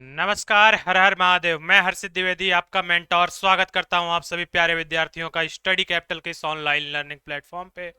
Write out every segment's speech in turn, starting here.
नमस्कार, हर हर महादेव। मैं हर्षित द्विवेदी, आपका मेंटोर, स्वागत करता हूं आप सभी प्यारे विद्यार्थियों का स्टडी कैपिटल के इस ऑनलाइन लर्निंग प्लेटफॉर्म पे।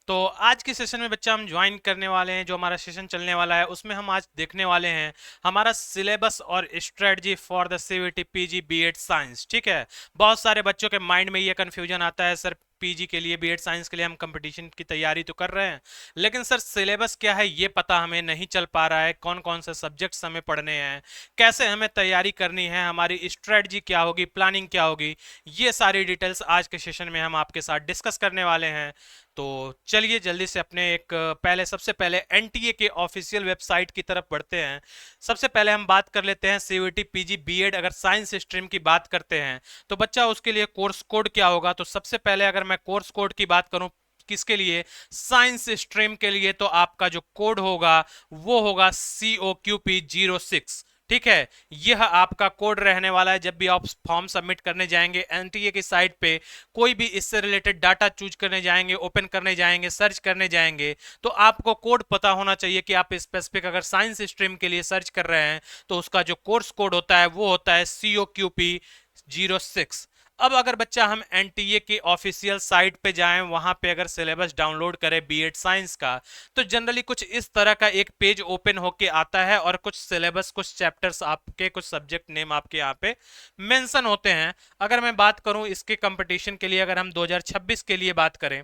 तो आज के सेशन में बच्चा हम ज्वाइन करने वाले हैं। जो हमारा सेशन चलने वाला है उसमें हम आज देखने वाले हैं हमारा सिलेबस और strategy for the CVT PG BEd science. ठीक है। बहुत सारे बच्चों के माइंड में ये कंफ्यूजन आता है, सर पीजी के लिए, बीएड साइंस के लिए हम कंपटीशन की तैयारी तो कर रहे हैं, लेकिन सर सिलेबस क्या है ये पता हमें नहीं चल पा रहा है। कौन कौन से सब्जेक्ट्स हमें पढ़ने हैं, कैसे हमें तैयारी करनी है, हमारी स्ट्रेटजी क्या होगी, प्लानिंग क्या होगी, ये सारी डिटेल्स आज के सेशन में हम आपके साथ डिस्कस करने वाले हैं। तो चलिए जल्दी से अपने एक पहले सबसे पहले एनटीए के ऑफिशियल वेबसाइट की तरफ बढ़ते हैं। सबसे पहले हम बात कर लेते हैं सीवीटी पीजी बीएड। अगर साइंस स्ट्रीम की बात करते हैं तो बच्चा उसके लिए कोर्स कोड क्या होगा। तो सबसे पहले अगर मैं कोर्स कोड की बात करूं किसके लिए, साइंस स्ट्रीम के लिए, तो आपका जो कोड होगा वो होगा COQP06। ठीक है। यह आपका कोड रहने वाला है। जब भी आप फॉर्म सबमिट करने जाएंगे एनटीए की साइट पे, कोई भी इससे रिलेटेड डाटा चूज करने जाएंगे, ओपन करने जाएंगे, सर्च करने जाएंगे, तो आपको कोड पता होना चाहिए कि आप स्पेसिफिक अगर साइंस स्ट्रीम के लिए सर्च कर रहे हैं तो उसका जो कोर्स कोड होता है वो होता है COQP06। अब अगर बच्चा हम एनटीए की ऑफिशियल साइट पे जाएं, वहां पे अगर सिलेबस डाउनलोड करें बीएड साइंस का, तो जनरली कुछ इस तरह का एक पेज ओपन होके आता है और कुछ सिलेबस, कुछ चैप्टर्स आपके, कुछ सब्जेक्ट नेम आपके यहाँ पे मेंशन होते हैं। अगर मैं बात करूं इसके कंपटीशन के लिए, अगर हम 2026 के लिए बात करें,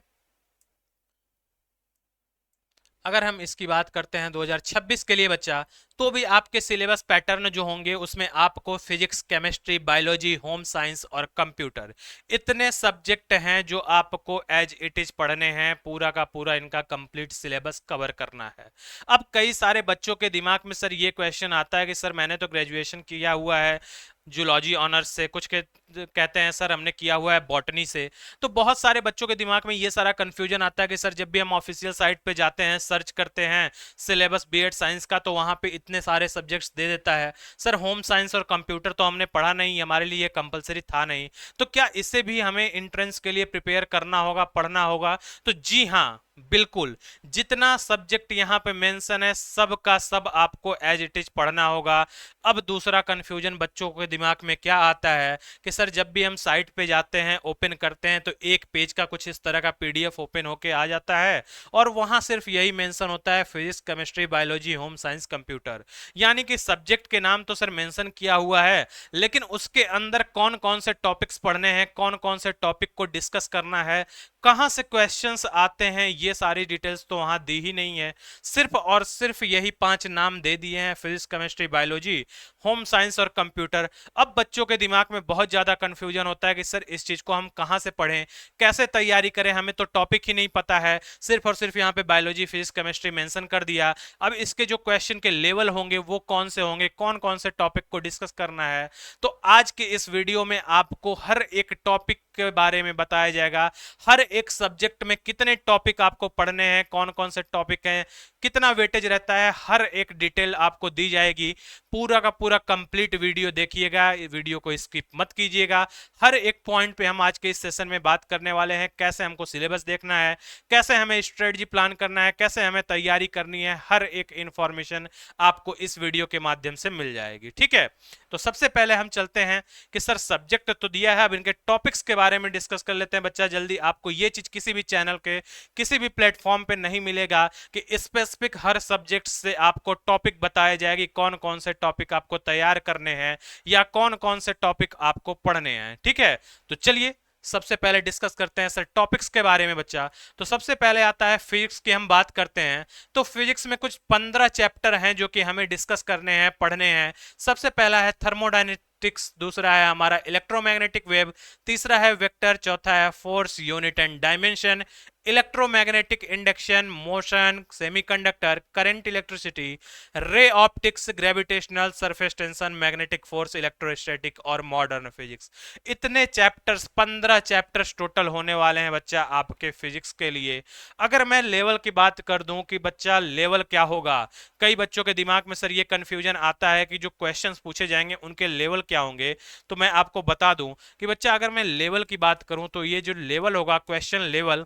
अगर हम इसकी बात करते हैं 2026 के लिए बच्चा, तो भी आपके सिलेबस पैटर्न जो होंगे उसमें आपको physics, chemistry, biology, home science और कंप्यूटर, इतने सब्जेक्ट हैं जो आपको एज इट इज पढ़ने हैं। पूरा का पूरा इनका कंप्लीट सिलेबस कवर करना है। अब कई सारे बच्चों के दिमाग में सर ये क्वेश्चन आता है कि सर मैंने तो ग्रेजुएशन किया हुआ है जूलॉजी ऑनर्स से, कुछ के कहते हैं सर हमने किया हुआ है बॉटनी से। तो बहुत सारे बच्चों के दिमाग में ये सारा कंफ्यूजन आता है कि सर जब भी हम ऑफिशियल साइट पे जाते हैं, सर्च करते हैं सिलेबस बीएड साइंस का, तो वहां पे इतने सारे सब्जेक्ट्स दे देता है। सर होम साइंस और कंप्यूटर तो हमने पढ़ा नहीं, हमारे लिए कंपलसरी था नहीं, तो क्या इसे भी हमें एंट्रेंस के लिए प्रिपेयर करना होगा, पढ़ना होगा? तो जी हाँ, बिल्कुल। जितना सब्जेक्ट यहाँ पे मेंशन है सब का सब आपको एज इट इज पढ़ना होगा। अब दूसरा कंफ्यूजन बच्चों के दिमाग में क्या आता है कि सर जब भी हम साइट पे जाते हैं, ओपन करते हैं, तो एक पेज का कुछ इस तरह का पीडीएफ ओपन होके आ जाता है और वहां सिर्फ यही मेंशन होता है physics, chemistry, biology, home science, computer. यानी कि सब्जेक्ट के नाम तो सर मेंशन किया हुआ है, लेकिन उसके अंदर कौन कौन से टॉपिक्स पढ़ने हैं, कौन कौन से टॉपिक को डिस्कस करना है, कहां से क्वेश्चंस आते हैं, ये सारी डिटेल्स तो वहां दी ही नहीं है। सिर्फ और सिर्फ यही 5 नाम दे दिए हैं, physics, chemistry, biology, home science और कंप्यूटर। अब बच्चों के दिमाग में बहुत ज्यादा कंफ्यूजन होता है कि सर इस चीज को हम कहां से पढ़ें, कैसे तैयारी करें, हमें तो टॉपिक ही नहीं पता है। सिर्फ और सिर्फ यहाँ पे बायोलॉजी, फिजिक्स, केमिस्ट्री मेंशन कर दिया। अब इसके जो क्वेश्चन के लेवल होंगे वो कौन से होंगे, कौन कौन से टॉपिक को डिस्कस करना है? तो आज के इस वीडियो में आपको हर एक टॉपिक के बारे में बताया जाएगा। हर एक सब्जेक्ट में कितने टॉपिक आपको पढ़ने हैं, कौन कौन से टॉपिक हैं, कितना वेटेज रहता है, हर एक डिटेल आपको दी जाएगी। पूरा का पूरा कंप्लीट वीडियो देखिएगा, वीडियो को स्किप मत कीजिएगा। हर एक पॉइंट पे हम आज के इस सेशन में बात करने वाले हैं। कैसे हमको सिलेबस देखना है, कैसे हमें स्ट्रेटजी प्लान करना है, कैसे हमें तैयारी करनी है, हर एक इंफॉर्मेशन आपको इस वीडियो के माध्यम से मिल जाएगी। ठीक है। तो सबसे पहले हम चलते हैं कि सर सब्जेक्ट तो दिया है, अब इनके टॉपिक्स के बारे में डिस्कस कर लेते हैं। बच्चा जल्दी, आपको ये चीज किसी भी चैनल के, किसी भी प्लेटफॉर्म पे नहीं मिलेगा कि स्पेसिफिक हर सब्जेक्ट से आपको टॉपिक बताया जाएगी, कौन कौन से टॉपिक आपको तैयार करने हैं या कौन कौन से टॉपिक आपको पढ़ने हैं। ठीक है। तो चलिए सबसे पहले डिस्कस करते हैं सर टॉपिक्स के बारे में बच्चा। तो सबसे पहले आता है फिजिक्स की हम बात करते हैं। तो फिजिक्स में कुछ 15 चैप्टर हैं जो कि हमें डिस्कस करने हैं, पढ़ने हैं। सबसे पहला है थर्मोडायनेमिक्स, दूसरा है हमारा इलेक्ट्रोमैग्नेटिक वेव, तीसरा है वेक्टर, चौथा है force, unit and dimension, electromagnetic induction, motion, semiconductor, current, electricity, ray optics, gravitational, surface tension, magnetic force, electrostatic और मॉडर्न फिजिक्स। इतने चैप्टर्स, 15 चैप्टर्स टोटल होने वाले हैं बच्चा आपके फिजिक्स के लिए। अगर मैं लेवल की बात कर दूं कि बच्चा लेवल क्या होगा, कई बच्चों के दिमाग में सर ये कंफ्यूजन आता है कि जो क्वेश्चंस पूछे जाएंगे उनके लेवल क्या होंगे। तो मैं आपको बता दूं कि बच्चा अगर मैं लेवल की बात करूं तो ये जो लेवल होगा, क्वेश्चन लेवल,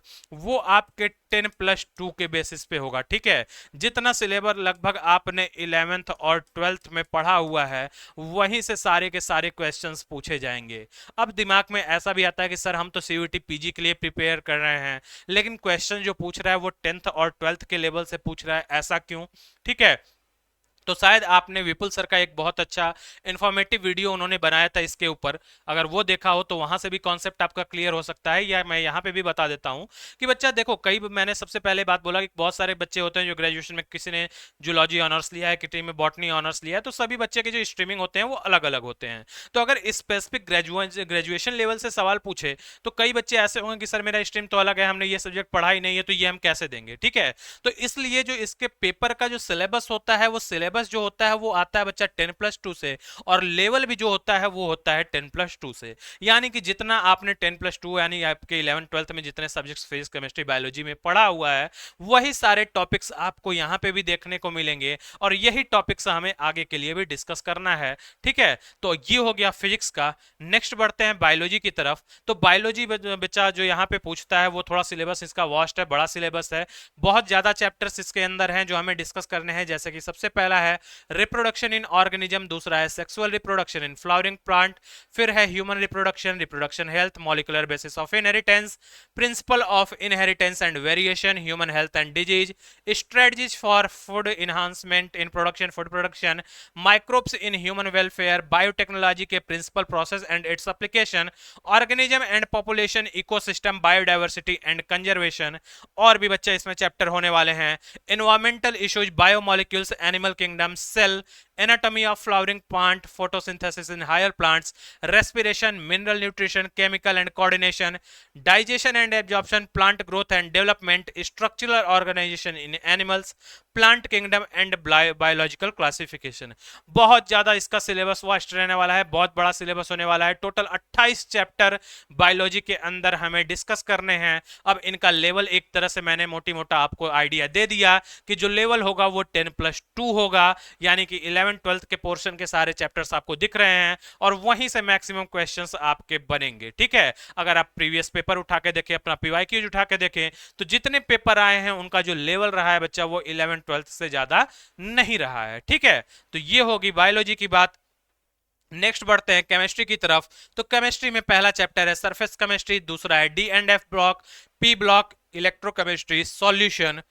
वो आपके 10+2 के बेसिस पे होगा। ठीक है, जितना सिलेबस लगभग आपने 11th और 12th में पढ़ा हुआ है वहीं से सारे के सारे क्वेश्चंस पूछे जाएंगे। अब दिमाग में ऐसा भी आता है कि सर हम तो सीयूईटी पीजी के लिए प्रिपेयर कर रहे हैं, लेकिन क्वेश्चन जो पूछ रहा है वो 10th और 12th के लेवल से पूछ रहा है, ऐसा क्यों? ठीक है, तो शायद आपने विपुल सर का एक बहुत अच्छा इन्फॉर्मेटिव वीडियो उन्होंने बनाया था इसके ऊपर, अगर वो देखा हो तो वहां से भी कॉन्सेप्ट आपका क्लियर हो सकता है। या मैं यहाँ पे भी बता देता हूँ कि बच्चा देखो, मैंने सबसे पहले बात बोला कि बहुत सारे बच्चे होते हैं जो ग्रेजुएशन में किसी ने जूलॉजी ऑनर्स लिया है, किसी में बॉटनी ऑनर्स लिया है, तो सभी बच्चे के जो स्ट्रीमिंग होते हैं वो अलग अलग होते हैं। तो अगर स्पेसिफिक ग्रेजुएशन लेवल से सवाल पूछे तो कई बच्चे ऐसे होंगे कि सर मेरा स्ट्रीम तो अलग है, हमने ये सब्जेक्ट पढ़ा ही नहीं है, तो ये हम कैसे देंगे? ठीक है, तो इसलिए जो इसके पेपर का जो सिलेबस होता है वो सिलेबस जो होता है वो आता है बच्चा 10+2 से, और लेवल भी जो होता है वो होता है 10+2 से। यानी कि जितना आपने 10+2 यानी आपके 11th-12th में जितने सब्जेक्ट्स फिजिक्स केमिस्ट्री बायोलॉजी में पढ़ा हुआ है वही सारे टॉपिक्स आपको यहाँ पे भी देखने को मिलेंगे, और यही टॉपिक्स हमें आगे के लिए भी डिस्कस करना है। ठीक है, तो ये हो गया फिजिक्स का। नेक्स्ट बढ़ते हैं बायोलॉजी की तरफ। तो बायोलॉजी बच्चा जो यहाँ पे पूछता है वो थोड़ा सिलेबस इसका वास्ट है, बड़ा सिलेबस है, बहुत ज्यादा चैप्टर्स इसके अंदर हैं जो हमें डिस्कस करने हैं। जैसे कि सबसे पहला है रिप्रोडक्शन इन ऑर्गेनिज्म, दूसरा है sexual reproduction in flowering plant, फिर है human reproduction, reproduction health, molecular basis of inheritance, principle of inheritance and variation, human health and disease, strategies for food enhancement in production, food production, microbes in human welfare, biotechnology के principle process and its application, organism and population, ecosystem, biodiversity and conservation. और भी बच्चे इसमें chapter होने वाले हैं। Environmental issues, biomolecules, animal kingdom, cell, anatomy of flowering plant, photosynthesis in higher plants, respiration, mineral nutrition, chemical and coordination, digestion and absorption, plant growth and development, structural organization in animals, plant kingdom and biological classification. बहुत ज्यादा इसका syllabus vast रहने वाला है, बहुत बड़ा syllabus होने वाला है। टोटल 28 चैप्टर बायोलॉजी के अंदर हमें डिस्कस करने हैं। अब इनका लेवल एक तरह से मैंने मोटी मोटा आपको आइडिया दे दिया कि जो लेवल होगा वो 10+2 होगा, यानी कि 11th-12th के पोर्शन के सारे चैप्टर्स आपको दिख रहे हैं और वहीं से मैक्सिमम क्वेश्चंस आपके बनेंगे। ठीक है, अगर आप प्रीवियस पेपर उठा के देखें, अपना पीवाईक्यूज उठा के देखें, तो जितने पेपर आए हैं उनका जो लेवल रहा है बच्चा वो 11th-12th से ज्यादा नहीं रहा है। ठीक है, तो ये होगी बायोलॉजी की बात। नेक्स्ट बढ़ते हैं केमिस्ट्री की तरफ। तो केमिस्ट्री में पहला चैप्टर है सरफेस केमिस्ट्री, दूसरा है D and F block, P block electrochemistry solution,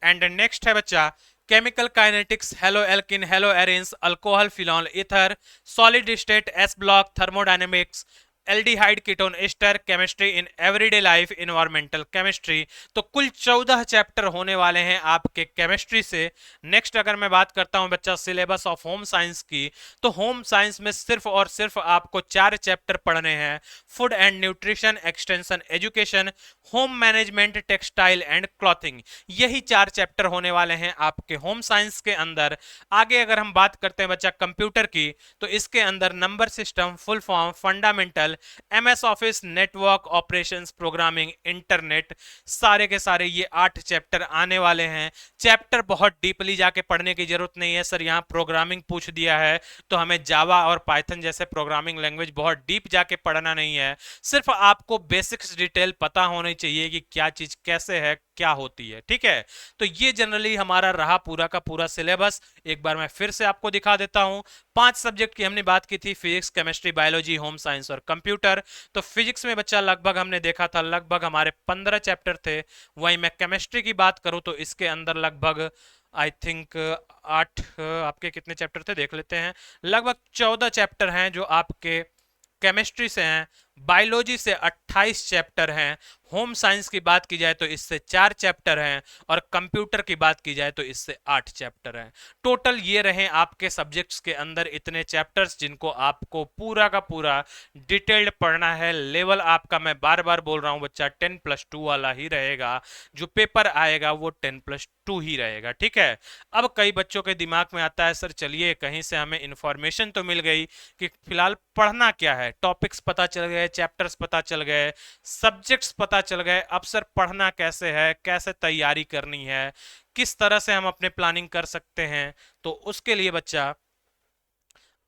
and next है बच्चा chemical kinetics, halo alkane, halo arenes, alcohol, phenol, ether, solid state, S block, thermodynamics, aldehyde ketone ester, chemistry in everyday life, environmental chemistry. तो कुल 14 chapter होने वाले हैं आपके chemistry से। Next अगर मैं बात करता हूं बच्चा सिलेबस ऑफ होम साइंस की, तो होम साइंस में सिर्फ और सिर्फ आपको 4 चैप्टर पढ़ने हैं। Food and nutrition, extension education, home management, textile and clothing, यही 4 चैप्टर होने वाले हैं आपके होम साइंस के अंदर। आगे अगर हम बात करते हैं बच्चा कंप्यूटर की, तो इसके अंदर number system, full form, fundamental, MS office, network operations, programming, internet, सारे के सारे ये 8 चैप्टर आने वाले हैं। चैप्टर बहुत डीपली जाके पढ़ने की जरूरत नहीं है सर, यहाँ प्रोग्रामिंग पूछ दिया है तो हमें जावा और पाइथन जैसे प्रोग्रामिंग लैंग्वेज बहुत डीप जाके पढ़ना नहीं है। सिर्फ आपको बेसिक्स डिटेल पता होनी चाहिए कि क्या चीज कैसे है, क्या होती है। ठीक है, तो ये जनरली हमारा रहा पूरा का पूरा सिलेबस। एक बार मैं फिर से आपको दिखा देता हूं। 5 सब्जेक्ट की हमने बात की थी, physics, chemistry, biology, home science और कंप्यूटर। तो फिजिक्स में बच्चा लगभग हमने देखा था लगभग हमारे 15 चैप्टर थे। वहीं मैं केमिस्ट्री की बात करूं तो इसके अंदर लगभग आई थिंक 8 आपके कितने चैप्टर थे देख लेते हैं, लगभग 14 चैप्टर हैं जो आपके केमिस्ट्री से हैं। बायोलॉजी से 28 चैप्टर हैं। होम साइंस की बात की जाए तो इससे 4 चैप्टर हैं, और कंप्यूटर की बात की जाए तो इससे 8 चैप्टर हैं। टोटल ये रहे आपके सब्जेक्ट्स के अंदर इतने चैप्टर्स जिनको आपको पूरा का पूरा डिटेल्ड पढ़ना है। लेवल आपका मैं बार बार बोल रहा हूं बच्चा 10+2 वाला ही रहेगा, जो पेपर आएगा वो 10+2 ही रहेगा। ठीक है, अब कई बच्चों के दिमाग में आता है सर चलिए कहीं से हमें इंफॉर्मेशन तो मिल गई कि फिलहाल पढ़ना क्या है, टॉपिक्स पता चल गए, चैप्टर्स पता चल गए, सब्जेक्ट्स पता चल गए, अब सर पढ़ना कैसे है, कैसे तैयारी करनी है, किस तरह से हम अपने प्लानिंग कर सकते हैं। तो उसके लिए बच्चा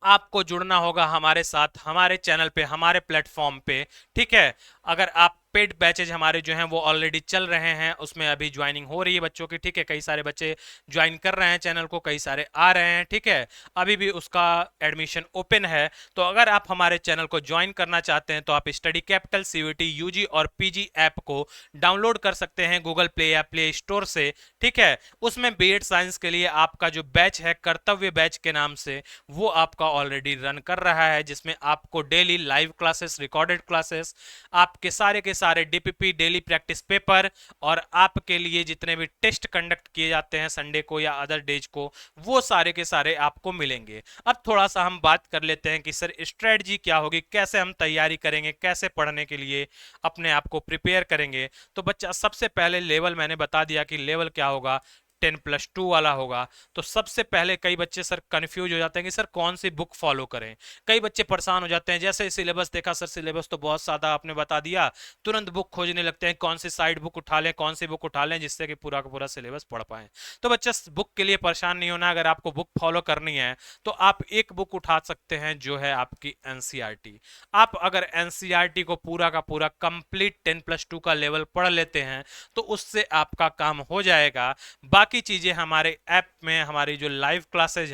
आपको जुड़ना होगा हमारे साथ, हमारे चैनल पे, हमारे प्लेटफॉर्म पे। ठीक है, अगर आप पेड बैचेज हमारे जो हैं वो ऑलरेडी चल रहे हैं, उसमें अभी ज्वाइनिंग हो रही है बच्चों की, ठीक है। कई सारे बच्चे ज्वाइन कर रहे हैं चैनल को, कई सारे आ रहे हैं, ठीक है। अभी भी उसका एडमिशन ओपन है। तो अगर आप हमारे चैनल को ज्वाइन करना चाहते हैं तो आप स्टडी कैपिटल सीयूईटी यूजी और पीजी ऐप को डाउनलोड कर सकते हैं गूगल प्ले या प्ले स्टोर से, ठीक है। उसमें बीएड साइंस के लिए आपका जो बैच है कर्तव्य बैच के नाम से, वो आपका ऑलरेडी रन कर रहा है, जिसमें आपको daily live classes, recorded classes, आपके सारे डीपीपी डेली प्रैक्टिस पेपर और आपके लिए जितने भी टेस्ट कंडक्ट किए जाते हैं संडे को या अदर डेज को, वो सारे के सारे आपको मिलेंगे। अब थोड़ा सा हम बात कर लेते हैं कि सर स्ट्रेटजी क्या होगी, कैसे हम तैयारी करेंगे, कैसे पढ़ने के लिए अपने आप को प्रिपेयर करेंगे। तो बच्चा सबसे पहले लेवल मैंने बता दिया कि लेवल क्या होगा, 10+2 वाला होगा। तो सबसे पहले कई बच्चे सर कंफ्यूज हो जाते हैं कि सर कौन सी बुक फॉलो करें। कई बच्चे परेशान हो जाते हैं, जैसे सिलेबस देखा सर सिलेबस तो बहुत सादा आपने बता दिया, तुरंत बुक खोजने लगते हैं, कौन सी साइड बुक उठा लें, कौन सी बुक उठा लें जिससे कि पूरा का पूरा सिलेबस पढ़ पाए। तो बच्चा बुक के लिए परेशान नहीं होना, अगर आपको बुक फॉलो करनी है तो आप एक बुक उठा सकते हैं जो है आपकी एनसीईआरटी। आप अगर एनसीईआरटी को पूरा का पूरा कंप्लीट 10+2 का लेवल पढ़ लेते हैं तो उससे आपका काम हो जाएगा। बाकी चीजें हमारे ऐप में, हमारी जो लाइव क्लासेज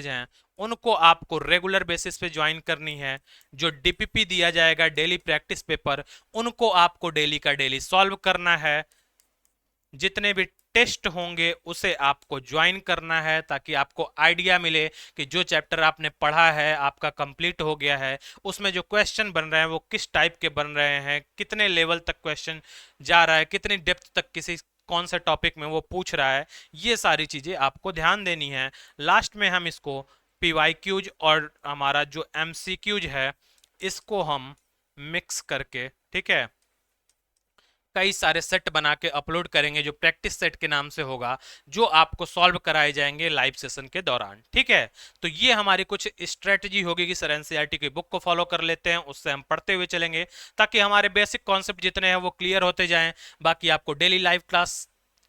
हैं उनको आपको रेगुलर बेसिस पे ज्वाइन करनी है। जो डीपीपी दिया जाएगा डेली प्रैक्टिस पेपर, उनको आपको डेली का डेली सॉल्व करना है। जितने भी टेस्ट होंगे उसे आपको ज्वाइन करना है ताकि आपको आइडिया मिले कि जो चैप्टर आपने पढ़ा है आपका कंप्लीट हो गया है, उसमें जो क्वेश्चन बन रहे हैं वो किस टाइप के बन रहे हैं, कितने लेवल तक क्वेश्चन जा रहा है, कितनी डेप्थ तक किसी कौन से टॉपिक में वो पूछ रहा है, ये सारी चीजें आपको ध्यान देनी है। लास्ट में हम इसको पीवाईक्यूज और हमारा जो एमसीक्यूज है इसको हम मिक्स करके, ठीक है, कई सारे सेट बना के अपलोड करेंगे जो प्रैक्टिस सेट के नाम से होगा, जो आपको सॉल्व कराए जाएंगे लाइव सेशन के दौरान, ठीक है। तो ये हमारी कुछ स्ट्रेटजी होगी कि सर एनसीईआरटी की बुक को फॉलो कर लेते हैं, उससे हम पढ़ते हुए चलेंगे ताकि हमारे बेसिक कॉन्सेप्ट जितने हैं वो क्लियर होते जाएं। बाकी आपको डेली लाइव क्लास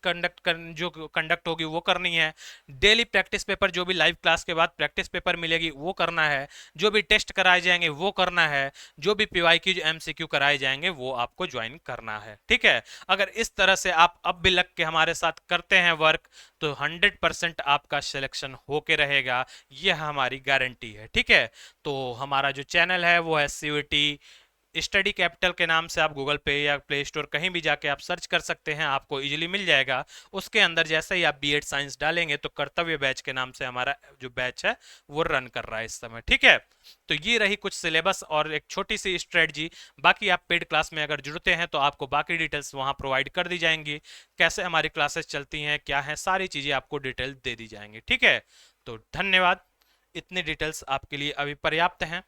जो कंडक्ट होगी वो करनी है। डेली प्रैक्टिस पेपर, जो भी लाइव क्लास के बाद प्रैक्टिस पेपर मिलेगी वो करना है। जो भी टेस्ट कराए जाएंगे वो करना है। जो भी पीवाईक्यू एमसीक्यू कराए जाएंगे वो आपको ज्वाइन करना है, ठीक है। अगर इस तरह से आप अब भी लग के हमारे साथ करते हैं वर्क तो 100% आपका सिलेक्शन होके रहेगा, यह हमारी गारंटी है, ठीक है। तो हमारा जो चैनल है वो है सीयूईटी स्टडी कैपिटल के नाम से, आप गूगल पे या प्ले स्टोर कहीं भी जाके आप सर्च कर सकते हैं, आपको इजीली मिल जाएगा। उसके अंदर जैसे ही आप बीएड साइंस डालेंगे तो कर्तव्य बैच के नाम से हमारा जो बैच है वो रन कर रहा है इस समय, ठीक है। तो ये रही कुछ सिलेबस और एक छोटी सी स्ट्रेटजी। बाकी आप पेड क्लास में अगर जुड़ते हैं तो आपको बाकी डिटेल्स वहां प्रोवाइड कर दी जाएंगी, कैसे हमारी क्लासेस चलती हैं, क्या है, सारी चीजें आपको डिटेल दे दी जाएंगी, ठीक है। तो धन्यवाद, इतनी डिटेल्स आपके लिए अभी पर्याप्त हैं।